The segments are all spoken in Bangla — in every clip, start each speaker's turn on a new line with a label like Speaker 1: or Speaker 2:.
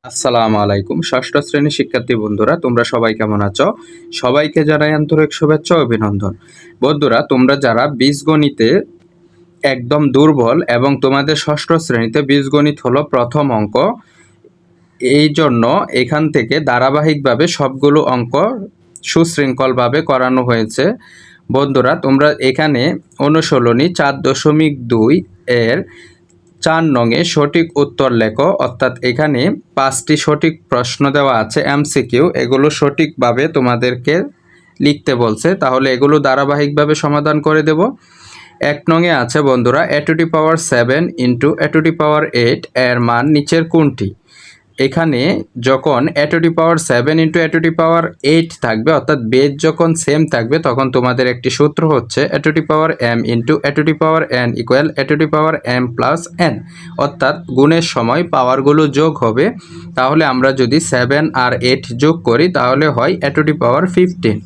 Speaker 1: আসসালামু আলাইকুম ষষ্ঠ শ্রেণীর শিক্ষার্থী বন্ধুরা, তোমরা সবাই কেমন আছো? সবাইকে জানাই আন্তরিক শুভেচ্ছা ও অভিনন্দন। বন্ধুরা, তোমরা যারা বীজগণিতে একদম দুর্বল এবং তোমাদের ষষ্ঠ শ্রেণীতে বীজগণিত হলো প্রথম অঙ্ক, এই জন্য এখান থেকে ধারাবাহিকভাবে সবগুলো অঙ্ক সুশৃঙ্খলভাবে করানো হয়েছে। বন্ধুরা, তোমরা এখানে অনুশীলনী 4.2 এর 4 নংয়ে সঠিক উত্তর লেখো। অর্থাৎ এখানে 5টি সঠিক প্রশ্ন দেওয়া আছে এমসিকিউ, এগুলো সঠিকভাবে তোমাদেরকে লিখতে বলছে, তাহলে এগুলো ধারাবাহিকভাবে সমাধান করে দেব। 1 নংয়ে আছে বন্ধুরা a⁷ ইন্টু a⁸ এর মান নিচের কোনটি? এখানে যখন a⁷ ইন্টু a⁸ থাকবে, অর্থাৎ বেজ যখন সেম থাকবে, তখন তোমাদের একটি সূত্র হচ্ছে a⁴m into a⁴n equal a⁴m plus n, অর্থাৎ গুণের সময় পাওয়ারগুলো যোগ হবে। তাহলে আমরা যদি 7 আর 8 যোগ করি তাহলে হয় a⁻15।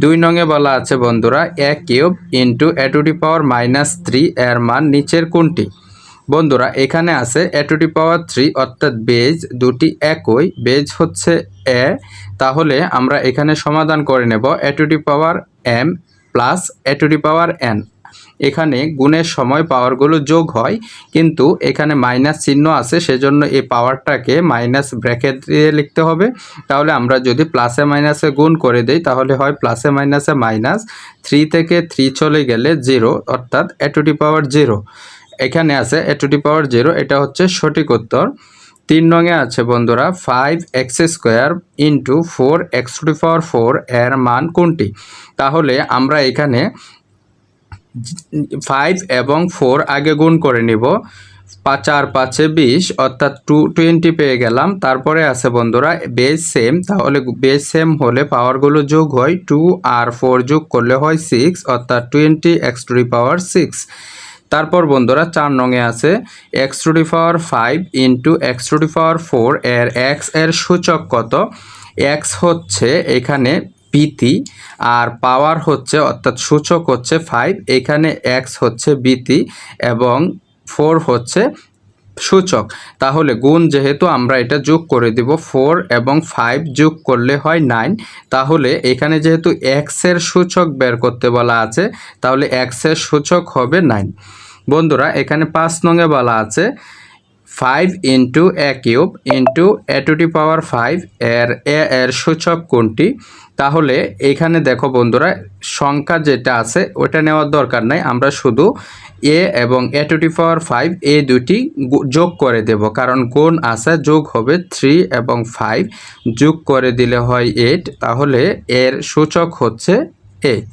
Speaker 1: 2 নংয়ে বলা আছে বন্ধুরা a³ ইন্টু a⁻−3 এর মান নিচের কোনটি? বন্ধুরা, এখানে আছে a⁻3, অর্থাৎ বেজ দুটি একই, বেজ হচ্ছে a, তাহলে আমরা এখানে সমাধান করে নেব a⁻m প্লাস a⁻n। এখানে গুণের সময় পাওয়ারগুলো যোগ হয়, কিন্তু এখানে মাইনাস চিহ্ন আছে, সেজন্য এই পাওয়ারটাকে মাইনাস ব্র্যাকেট দিয়ে লিখতে হবে। তাহলে আমরা যদি প্লাসে মাইনাসে গুণ করে দেই তাহলে হয় প্লাসে মাইনাসে মাইনাস, 3 থেকে 3 চলে গেলে 0, অর্থাৎ a⁻0। এখানে আছে a⁻0, এটা হচ্ছে সঠিক উত্তর। 3 নংয়ে আছে বন্ধুরা 5x² ইন্টু 4x⁴ এর মান কোনটি? তাহলে আমরা এখানে 5 এবং 4 আগে গুণ করে নিব। 4 5 20, অর্থাৎ 220 পেয়ে গেলাম। তারপরে আছে বন্ধুরা বেজ সেম, তাহলে বেজ সেম হলে পাওয়ারগুলো যোগ হয়, 2 আর 4 যোগ করলে হয় 6, অর্থাৎ 20x⁴। তারপর বন্ধুরা 4 নংয়ে আছে x⁵ ইন্টু x⁴ এর x এর সূচক কত? x হচ্ছে এখানে বিতি, আর পাওয়ার হচ্ছে, অর্থাৎ সূচক হচ্ছে 5, এখানে x হচ্ছে বিতি এবং 4 হচ্ছে সূচক। তাহলে গুণ যেহেতু, আমরা এটা যোগ করে দিব, 4 এবং 5 যোগ করলে হয় 9। তাহলে এখানে যেহেতু x এর সূচক বের করতে বলা আছে, তাহলে x এর সূচক হবে 9। বন্ধুরা, এখানে 5 নংয়ে বলা আছে 5 ইন্টু a³ ইন্টু a⁵ এর সূচক কোনটি? তাহলে এখানে দেখো বন্ধুরা, সংখ্যা যেটা আছে ওটা নেওয়ার দরকার নাই, আমরা শুধু a এবং a⁵ এই দুটি যোগ করে দেব, কারণ গুণ আছে, যোগ হবে 3 এবং 5 যোগ করে দিলে হয় 8, তাহলে এর সূচক হচ্ছে 8।